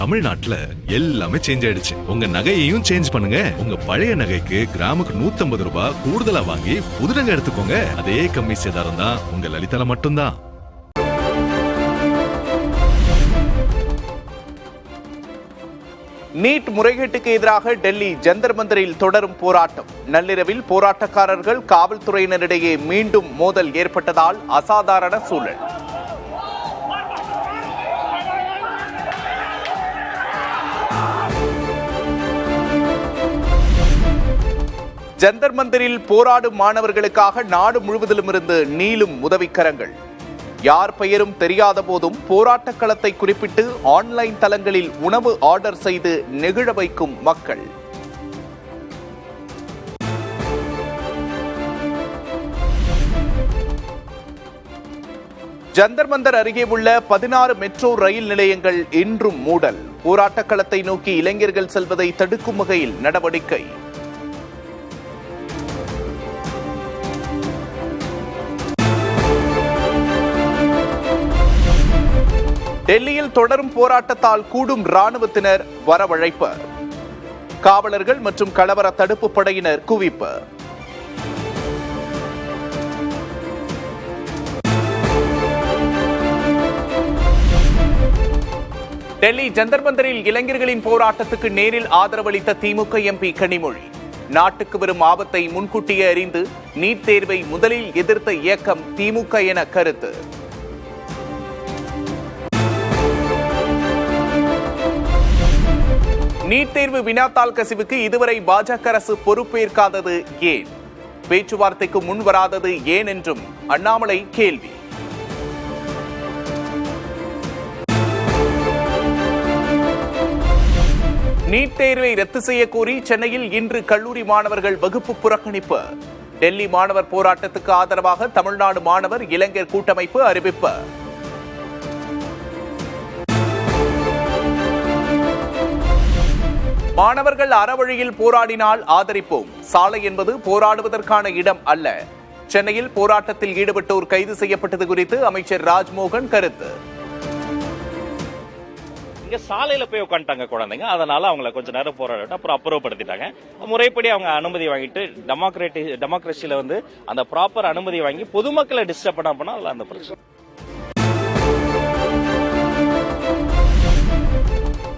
தமிழ்நாட்டுல எல்லாமே சேஞ்ச் ஆயிடுச்சு. உங்க நகையையும் சேஞ்ச் பண்ணுங்க. உங்க பழைய நகைக்கு கிராமுக்கு 150 ரூபாய் கூடுதலா வாங்கி புது நகை எடுத்துக்கோங்க. அதே கம்மி சேதாரம் தான் உங்க லலிதால மட்டும்தான். நீட் முறைகேட்டுக்கு எதிராக டெல்லி ஜந்தர் மந்தரில் தொடரும் போராட்டம். நள்ளிரவில் போராட்டக்காரர்கள் காவல்துறையினரிடையே மீண்டும் மோதல் ஏற்பட்டதால் அசாதாரண சூழல். ஜந்தர் மந்தரில் போராடும் மாணவர்களுக்காக நாடு முழுவதிலும் இருந்து நீளும் உதவிக்கரங்கள். யார் பெயரும் தெரியாத போதும் போராட்ட களத்தை குறிப்பிட்டு ஆன்லைன் தளங்களில் உணவு ஆர்டர் செய்து நெகிழ வைக்கும் மக்கள். ஜந்தர் மந்தர் அருகே உள்ள 16 மெட்ரோ ரயில் நிலையங்கள் இன்றும் மூடல். போராட்ட களத்தை நோக்கி இளைஞர்கள் செல்வதை தடுக்கும் வகையில் நடவடிக்கை. டெல்லியில் தொடரும் போராட்டத்தால் கூடும் ராணுவத்தினர் வரவழைப்பு. காவலர்கள் மற்றும் கலவர தடுப்பு படையினர் குவிப்பு. டெல்லி ஜந்தர் மந்தரில் இளைஞர்களின் போராட்டத்துக்கு நேரில் ஆதரவளித்த திமுக எம்பி கனிமொழி. நாட்டுக்கு வரும் ஆபத்தை முன்கூட்டியே அறிந்து நீட் தேர்வை முதலில் எதிர்த்த இயக்கம் திமுக என கருத்து. நீட் தேர்வு வினாத்தாள் கசிவுக்கு இதுவரை பாஜக அரசு பொறுப்பேற்காதது ஏன்? பேச்சுவார்த்தைக்கு முன் வராதது ஏன் என்றும் அண்ணாமலை கேள்வி. நீட் தேர்வை ரத்து செய்ய கோரி சென்னையில் இன்று கல்லூரி மாணவர்கள் வகுப்பு புறக்கணிப்பு. டெல்லி மாணவர் போராட்டத்துக்கு ஆதரவாக தமிழ்நாடு மாணவர் இளைஞர் கூட்டமைப்பு அறிவிப்பு. மாணவர்கள் அறவழியில் போராடினால் ஆதரிப்போம். சாலை என்பது போராடுவதற்கான இடம் அல்ல. சென்னையில் போராட்டத்தில் ஈடுபட்டோர் கைது செய்யப்பட்டது குறித்து அமைச்சர் ராஜ்மோகன் கருத்து. இங்க சாலையில போய் உட்காந்துட்டாங்க குழந்தைங்க, அதனால அவங்களை கொஞ்ச நேரம் போராடிட்டு அப்புறம் அப்புறப்படுத்திட்டாங்க. முறைப்படி அவங்க அனுமதி வாங்கிட்டு டெமோக்ரஸியில அந்த ப்ராப்பர் அனுமதி வாங்கி பொதுமக்களை டிஸ்டர்ப் பண்ண போனா அந்த பிரச்சனை.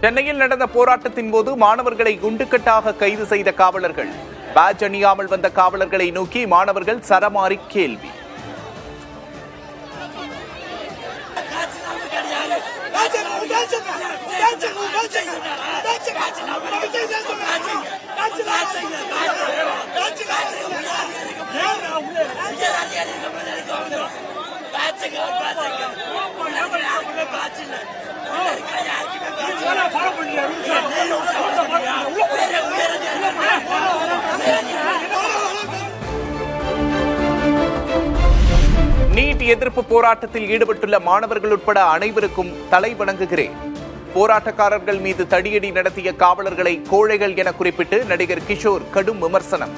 சென்னையில் நடந்த போராட்டத்தின் போது மாணவர்களை குண்டுக்கட்டாக கைது செய்த காவலர்கள். பேட்ஜ் அணியாமல் வந்த காவலர்களை நோக்கி மாணவர்கள் சரமாரி கேள்வி. நீட் எதிர்ப்பு போராட்டத்தில் ஈடுபட்டுள்ள மாணவர்கள் உட்பட அனைவருக்கும் தலை வணங்குகிறேன். போராட்டக்காரர்கள் மீது தடியடி நடத்திய காவலர்களை கோழைகள் என குறிப்பிட்டு நடிகர் கிஷோர் கடும் விமர்சனம்.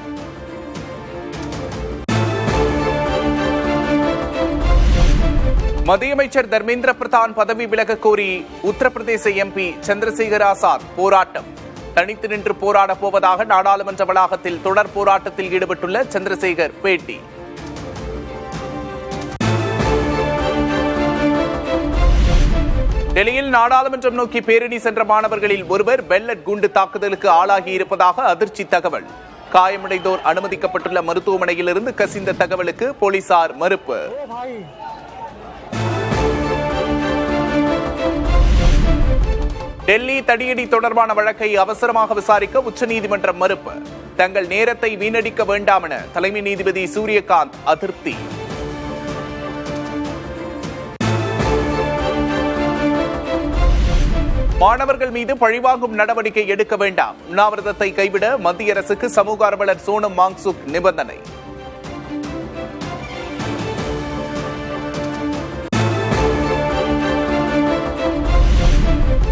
மத்திய அமைச்சர் தர்மேந்திர பிரதான் பதவி விலக கோரி உத்தரப்பிரதேச எம்பி சந்திரசேகர் ஆசாத் போராட்டம். தனித்து நின்று போராடப் போவதாக நாடாளுமன்ற வளாகத்தில் தொடர் போராட்டத்தில் ஈடுபட்டுள்ள சந்திரசேகர் பேட்டி. டெல்லியில் நாடாளுமன்றம் நோக்கி பேரணி சென்ற மாணவர்களில் ஒருவர் பெல்லட் குண்டு தாக்குதலுக்கு ஆளாகி இருப்பதாக அதிர்ச்சி தகவல். காயமடைந்தோர் அனுமதிக்கப்பட்டுள்ள மருத்துவமனையில் இருந்து கசிந்த தகவலுக்கு போலீசார் மறுப்பு. டெல்லி தடியடி தொடர்பான வழக்கை அவசரமாக விசாரிக்க உச்சநீதிமன்றம் மறுப்பு. தங்கள் நேரத்தை வீணடிக்க வேண்டாம் என தலைமை நீதிபதி சூரியகாந்த் அதிருப்தி. மாணவர்கள் மீது பழிவாங்கும் நடவடிக்கை எடுக்க வேண்டாம். உண்ணாவிரதத்தை கைவிட மத்திய அரசுக்கு சமூக ஆர்வலர் சோனம் வாங்சுக் நிபந்தனை.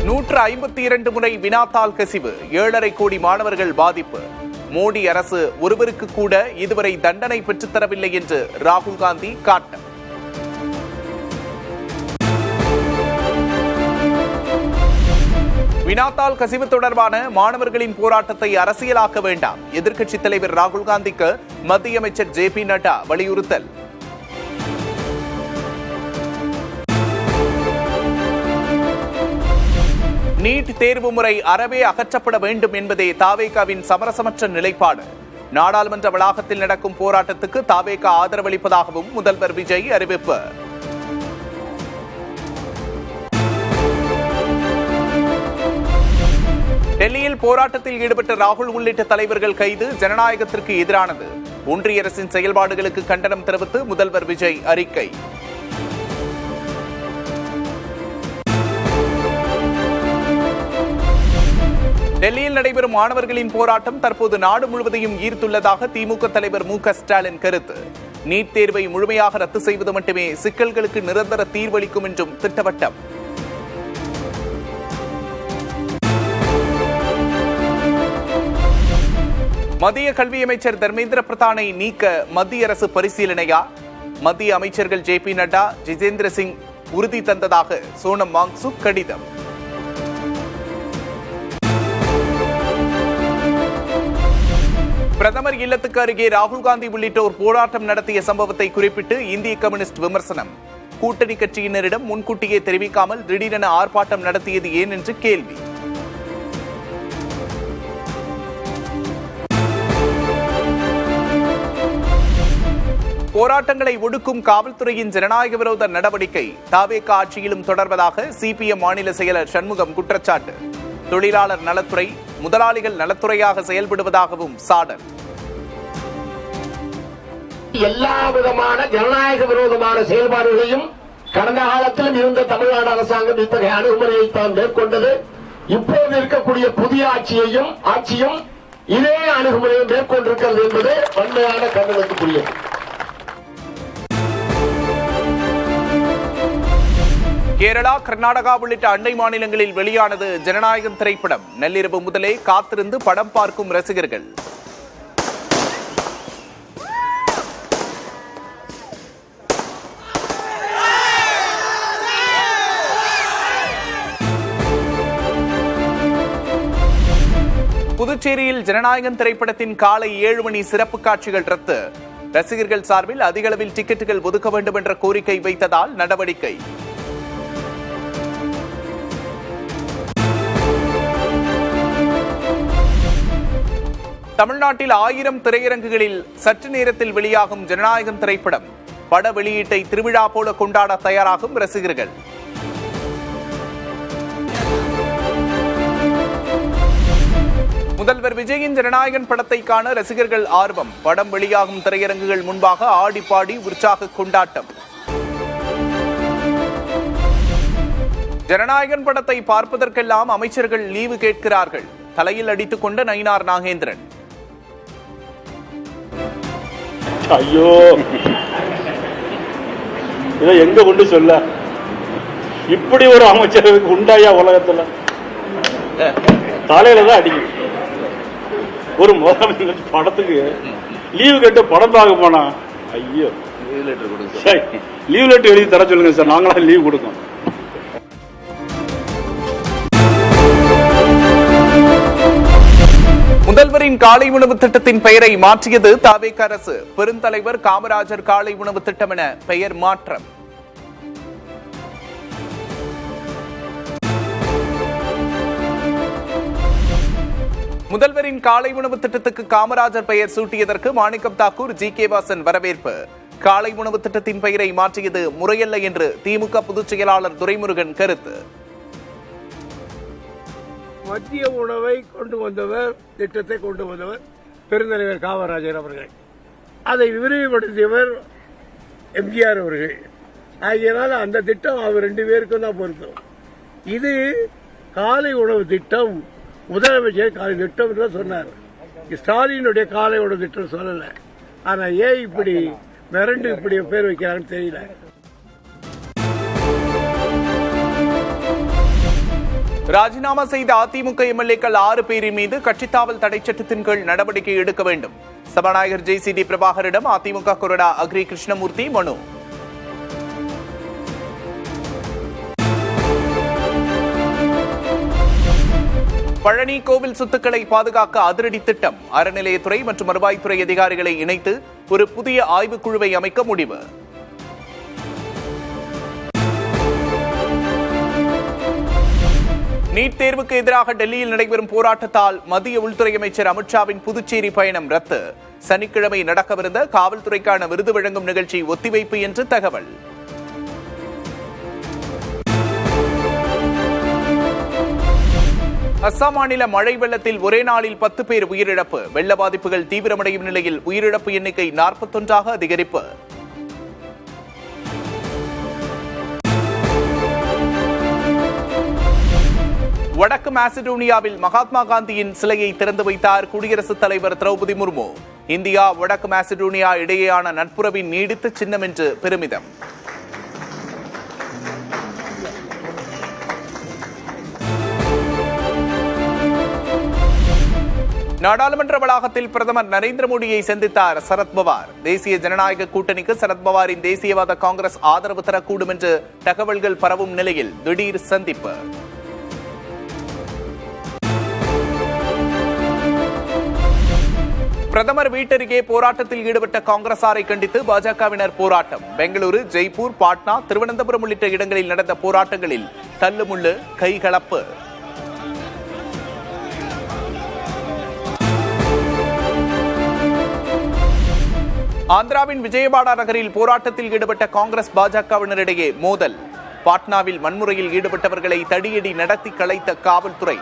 152 முறை வினாத்தாள் கசிவு, 7.5 கோடி மாணவர்கள் பாதிப்பு. மோடி அரசு ஒருவருக்கு கூட இதுவரை தண்டனை பெற்றுத்தரவில்லை என்று ராகுல் காந்தி காட்டம். வினாத்தாள் கசிவு தொடர்பான மாணவர்களின் போராட்டத்தை அரசியலாக்க வேண்டாம். எதிர்க்கட்சித் தலைவர் ராகுல் காந்திக்கு மத்திய அமைச்சர் JP நட்டா வலியுறுத்தல். நீட் தேர்வு முறை அறவே அகற்றப்பட வேண்டும் என்பதே தாவேகாவின் சமரசமற்ற நிலைப்பாடு. நாடாளுமன்ற வளாகத்தில் நடக்கும் போராட்டத்துக்கு தாவேகா ஆதரவளிப்பதாகவும் முதல்வர் விஜய் அறிவிப்பு. டெல்லியில் போராட்டத்தில் ஈடுபட்ட ராகுல் உள்ளிட்ட தலைவர்கள் கைது ஜனநாயகத்திற்கு எதிரானது. ஒன்றிய அரசின் செயல்பாடுகளுக்கு கண்டனம் தெரிவித்து முதல்வர் விஜய் அறிக்கை. டெல்லியில் நடைபெறும் மாணவர்களின் போராட்டம் தற்போது நாடு முழுவதையும் ஈர்த்துள்ளதாக திமுக தலைவர் மு க ஸ்டாலின் கருத்து. நீட் தேர்வை முழுமையாக ரத்து செய்வது மட்டுமே சிக்கல்களுக்கு நிரந்தர தீர்வளிக்கும் என்றும் திட்டவட்டம். மத்திய கல்வி அமைச்சர் தர்மேந்திர பிரதானை நீக்க மத்திய அரசு பரிசீலனையா? மத்திய அமைச்சர்கள் JP நட்டா, ஜிதேந்திர சிங் உறுதி தந்ததாக சோனம் வாங்சுக் கடிதம். பிரதமர் இல்லத்துக்கு அருகே ராகுல் காந்தி உள்ளிட்டோர் போராட்டம் நடத்திய சம்பவத்தை குறிப்பிட்டு இந்திய கம்யூனிஸ்ட் விமர்சனம். கூட்டணி கட்சியினரிடம் முன்கூட்டியே தெரிவிக்காமல் திடீரென ஆர்ப்பாட்டம் நடத்தியது ஏன் என்று கேள்வி. போராட்டங்களை ஒடுக்கும் காவல்துறையின் ஜனநாயக விரோத நடவடிக்கை தாவேகா ஆட்சியிலும் தொடர்வதாக CPM மாநில செயலர் சண்முகம் குற்றச்சாட்டு. தொழிலாளர் நலத்துறை முதலாளிகள் நலத்துறையாக செயல்படுவதாகவும் சாடல். எல்லா விதமான ஜனநாயக விரோதமான செயல்பாடுகளையும் கடந்த காலத்திலும் இருந்த தமிழ்நாடு அரசாங்கம் இத்தகைய அணுகுமுறையை தான் மேற்கொண்டது. இப்போது இருக்கக்கூடிய புதிய ஆட்சியும் இதே அணுகுமுறையை மேற்கொண்டிருக்கிறது என்பது வன்மையான கண்டனத்துக்குரியது. கேரளா, கர்நாடகா உள்ளிட்ட அண்டை மாநிலங்களில் வெளியானது ஜனநாயகம் திரைப்படம். நள்ளிரவு முதலே காத்திருந்து படம் பார்க்கும் ரசிகர்கள். புதுச்சேரியில் ஜனநாயகம் திரைப்படத்தின் காலை 7 மணி சிறப்பு காட்சிகள் ரத்து. ரசிகர்கள் சார்பில் அதிக அளவில் டிக்கெட்டுகள் ஒதுக்க வேண்டும் என்ற கோரிக்கை வைத்ததால் நடவடிக்கை. தமிழ்நாட்டில் 1000 திரையரங்குகளில் சற்று நேரத்தில் வெளியாகும் ஜனநாயகம் திரைப்படம். பட வெளியீட்டை திருவிழா போல கொண்டாட தயாராகும் ரசிகர்கள். முதல்வர் விஜயின் ஜனநாயகன் படத்தை காண ரசிகர்கள் ஆர்வம். படம் வெளியாகும் திரையரங்குகள் முன்பாக ஆடி பாடி உற்சாக கொண்டாட்டம். ஜனநாயகன் படத்தை பார்ப்பதற்கெல்லாம் அமைச்சர்கள் லீவு கேட்கிறார்கள். தலையில் அடித்துக் கொண்ட நயினார் நாகேந்திரன். ஐயோ, இதை எங்க கொண்டு சொல்ல? இப்படி ஒரு அமைச்சருக்கு உண்டாயா உலகத்துல? தலையில தான் அடிக்கும். ஒரு முதலமைச்சர் படத்துக்கு லீவு கேட்டு படம் பார்க்க போனா, ஐயோ லீவ் லெட்டர் எழுதி தர சொல்லுங்க சார், நாங்களாம் லீவ் கொடுக்கோம். முதல்வரின் காலை உணவு திட்டத்தின் பெயரை மாற்றியது தாவேக அரசு. பெருந்தலைவர் காமராஜர் காலை உணவு திட்டம் என பெயர் மாற்றம். முதல்வரின் காலை உணவு திட்டத்துக்கு காமராஜர் பெயர் சூட்டியதற்கு மாணிக்கம் தாக்கூர், GK வாசன் வரவேற்பு. காலை உணவு திட்டத்தின் பெயரை மாற்றியது முறையல்ல என்று திமுக பொதுச் செயலாளர் துரைமுருகன் கருத்து. மத்திய உணவை கொண்டு வந்தவர், திட்டத்தை கொண்டு வந்தவர் பெருந்தலைவர் காமராஜர் அவர்கள். அதை விரிவுபடுத்தியவர் MGR அவர்கள். ஆகியனால் அந்த திட்டம் அவர் 2 பேருக்கும் தான் பொருத்தம். இது காலை உணவு திட்டம் முதலமைச்சர் காலை திட்டம் என்று சொன்னார். ஸ்டாலினுடைய காலை உணவு திட்டம் சொல்லல. ஆனா ஏன் இப்படி மிரண்டு இப்படி பேர் வைக்கிறாங்கன்னு தெரியல. ராஜினாமா செய்த அதிமுக MLAக்கள் 6 பேரின் மீது கட்சித்தாவல் தடை சட்டத்தின் கீழ் நடவடிக்கை எடுக்க வேண்டும். சபாநாயகர் JCD பிரபாகரிடம் அதிமுக கொறடா அக்ரி கிருஷ்ணமூர்த்தி மனு. பழனி கோவில் சொத்துக்களை பாதுகாக்க அதிரடி திட்டம். அறநிலையத்துறை மற்றும் வருவாய்த்துறை அதிகாரிகளை இணைத்து ஒரு புதிய ஆய்வுக்குழுவை அமைக்க முடிவு. நீட் தேர்வுக்கு எதிராக டெல்லியில் நடைபெறும் போராட்டத்தால் மத்திய உள்துறை அமைச்சர் அமித்ஷாவின் புதுச்சேரி பயணம் ரத்து. சனிக்கிழமை நடக்கவிருந்த காவல்துறைக்கான விருது வழங்கும் நிகழ்ச்சி ஒத்திவைப்பு என்று தகவல். அஸ்ஸாம் மாநில மழை வெள்ளத்தில் ஒரே நாளில் 10 பேர் உயிரிழப்பு. வெள்ள பாதிப்புகள் தீவிரமடையும் நிலையில் உயிரிழப்பு எண்ணிக்கை 41ஆக அதிகரிப்பு. வடக்கு மாசிடோனியாவில் மகாத்மா காந்தியின் சிலையை திறந்து வைத்தார் குடியரசுத் தலைவர் திரௌபதி முர்மு. இந்தியா வடக்கு மாசிடோனியா இடையேயான நட்புறவின் நீடித்த சின்னம் என்று பெருமிதம். நாடாளுமன்ற வளாகத்தில் பிரதமர் நரேந்திர மோடியை சந்தித்தார் சரத்பவார். தேசிய ஜனநாயக கூட்டணிக்கு சரத்பவாரின் தேசியவாத காங்கிரஸ் ஆதரவு தரக்கூடும் என்று தகவல்கள் பரவும் நிலையில் திடீர் சந்திப்பு. பிரதமர் வீட்டருகே போராட்டத்தில் ஈடுபட்ட காங்கிரசாரை கண்டித்து பாஜகவினர் போராட்டம். பெங்களூரு, ஜெய்ப்பூர், பாட்னா, திருவனந்தபுரம் உள்ளிட்ட இடங்களில் நடந்த போராட்டங்களில் தள்ளுமுள்ளு, கைகலப்பு. ஆந்திராவின் விஜயவாடா நகரில் போராட்டத்தில் ஈடுபட்ட காங்கிரஸ் பாஜகவினரிடையே மோதல். பாட்னாவில் வன்முறையில் ஈடுபட்டவர்களை தடியடி நடத்தி கலைத்த காவல்துறை.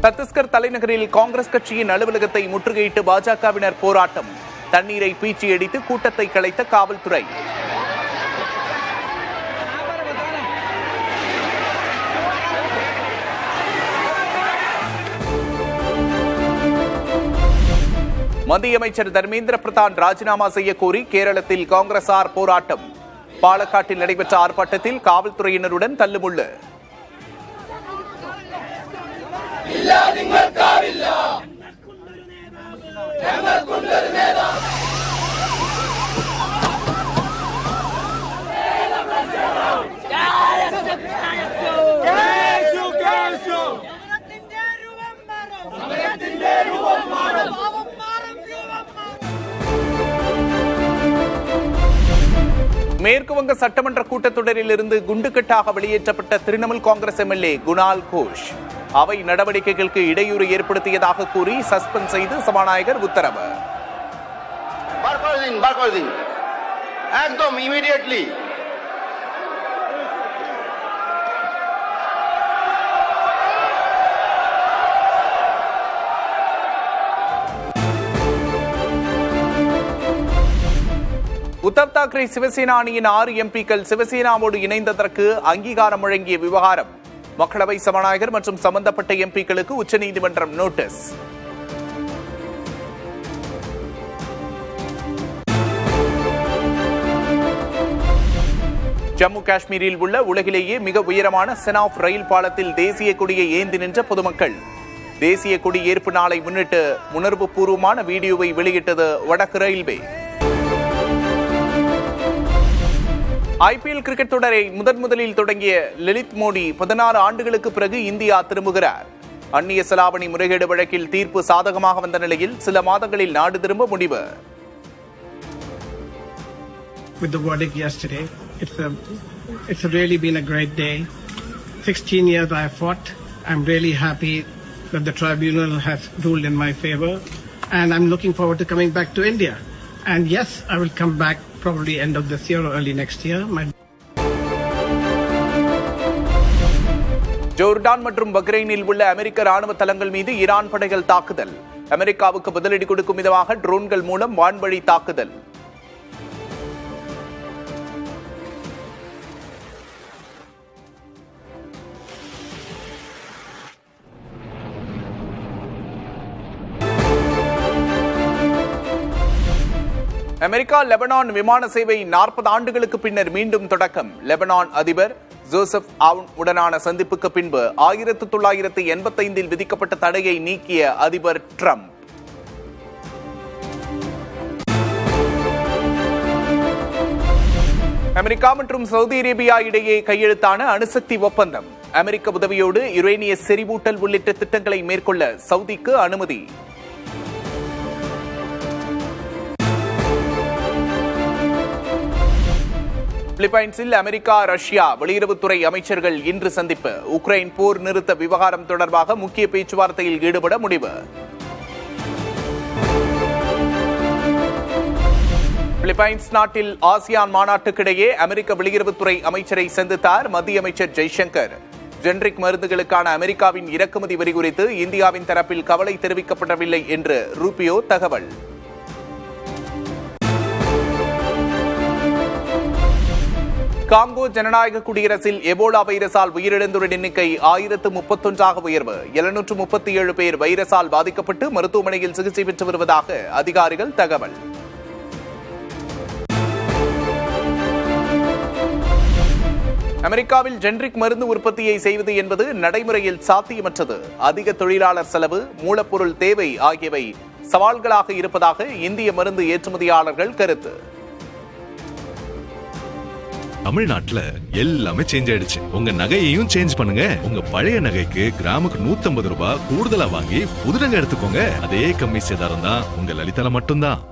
சத்தீஸ்கர் தலைநகரில் காங்கிரஸ் கட்சியின் அலுவலகத்தை முற்றுகையிட்டு பாஜகவினர் போராட்டம். தண்ணீரை பீச்சி அடித்து கூட்டத்தை கலைத்த காவல்துறை. மத்திய அமைச்சர் தர்மேந்திர பிரதான் ராஜினாமா செய்ய கோரி கேரளத்தில் காங்கிரசார் போராட்டம். பாலக்காட்டில் நடைபெற்ற ஆர்ப்பாட்டத்தில் காவல்துறையினருடன் தள்ளுமுள்ளு. மேற்குவங்க சட்டமன்ற கூட்டத்தொடரில் இருந்து குண்டுகட்டாக வெளியேற்றப்பட்ட திரிணாமுல் காங்கிரஸ் எம்எல்ஏ குணால் கோஷ் அவை நடவடிக்கைகளுக்கு இடையூறு ஏற்படுத்தியதாக கூறி சஸ்பெண்ட் செய்து சபாநாயகர் உத்தரவு. உத்தவ் தாக்கரே சிவசேனா அணியின் 6 எம்பிக்கள் சிவசேனாவோடு இணைந்ததற்கு அங்கீகாரம் வழங்கிய விவகாரம். மக்களவை சபாநாயகர் மற்றும் சம்பந்தப்பட்ட எம்பிக்களுக்கு உச்சநீதிமன்றம் நோட்டீஸ். ஜம்மு காஷ்மீரில் உள்ள உலகிலேயே மிக உயரமான செனாப் ரயில் பாலத்தில் தேசிய கொடியை ஏந்தி நின்ற பொதுமக்கள். தேசிய கொடி ஏற்பு நாளை முன்னிட்டு உணர்வு பூர்வமான வீடியோவை வெளியிட்டது வடக்கு ரயில்வே. ஐபிஎல் கிரிக்கெட் தொடரை முதலில் தொடங்கிய லலித் மோடி 16 ஆண்டுகளுக்கு பிறகு இந்தியா திரும்புகிறார். அந்நிய செலாவணி முறைகேடு வழக்கில் தீர்ப்பு சாதகமாக வந்த நிலையில் சில மாதங்களில் நாடு திரும்ப முடிவு. With the verdict yesterday, it's really been a great day. 16 years I have fought. I'm really happy that the tribunal has ruled in my favor, and I'm looking forward to coming back to India. And yes, I will come back probably end of this year or early next year. Jordan மற்றும் பஹ்ரைனில் உள்ள அமெரிக்க ராணுவ தளங்கள் மீது Iran படைகள் தாக்குதல். அமெரிக்காவுக்கு பதிலடி கொடுக்கும் விதமாக ட்ரோன்கள் மூலம் வான்வழி தாக்குதல். அமெரிக்கா லெபனான் விமான சேவை 40 ஆண்டுகளுக்கு பின்னர் மீண்டும் தொடக்கம். லெபனான் அதிபர் ஜோசப் அவுன் உடனான சந்திப்புக்கு பின்பு 1985 விதிக்கப்பட்ட தடையை நீக்கிய அதிபர் ட்ரம்ப். அமெரிக்கா மற்றும் சவுதி அரேபியா இடையே கையெழுத்தான அணுசக்தி ஒப்பந்தம். அமெரிக்க உதவியோடு யுரேனிய செறிவூட்டல் உள்ளிட்ட திட்டங்களை மேற்கொள்ள சவுதிக்கு அனுமதி. பிலிப்பைன்ஸில் அமெரிக்கா, ரஷ்யா வெளியுறவுத்துறை அமைச்சர்கள் இன்று சந்திப்பு. உக்ரைன் போர் நிறுத்த விவகாரம் தொடர்பாக முக்கிய பேச்சுவார்த்தையில் ஈடுபட முடிவு. பிலிப்பைன்ஸ் நாட்டில் ஆசியான் மாநாட்டுக்கிடையே அமெரிக்க வெளியுறவுத்துறை அமைச்சரை சந்தித்தார் மத்திய அமைச்சர் ஜெய்சங்கர். ஜெனரிக் மருந்துகளுக்கான அமெரிக்காவின் இறக்குமதி வரி குறித்து இந்தியாவின் தரப்பில் கவலை தெரிவிக்கப்படவில்லை என்று ரூபியோ தகவல். காங்கோ ஜனநாயக குடியரசில் எபோலா வைரஸால் உயிரிழந்தோரின் எண்ணிக்கை 1031 உயர்வு. 737 பேர் வைரஸால் பாதிக்கப்பட்டு மருத்துவமனையில் சிகிச்சை பெற்று வருவதாக அதிகாரிகள் தகவல். அமெரிக்காவில் ஜெனரிக் மருந்து உற்பத்தியை செய்வது என்பது நடைமுறையில் சாத்தியமற்றது. அதிக தொழிலாளர் செலவு, மூலப்பொருள் தேவை ஆகியவை சவால்களாக இருப்பதாக இந்திய மருந்து ஏற்றுமதியாளர்கள் கருத்து. தமிழ்நாட்டுல எல்லாமே சேஞ்ச் ஆயிடுச்சு. உங்க நகையையும் சேஞ்ச் பண்ணுங்க. உங்க பழைய நகைக்கு கிராமுக்கு 150 ரூபாய் கூடுதலா வாங்கி புது நகை எடுத்துக்கோங்க. அதே கம்மி சேதாரம் தான் உங்க லலிதால மட்டும்தான்.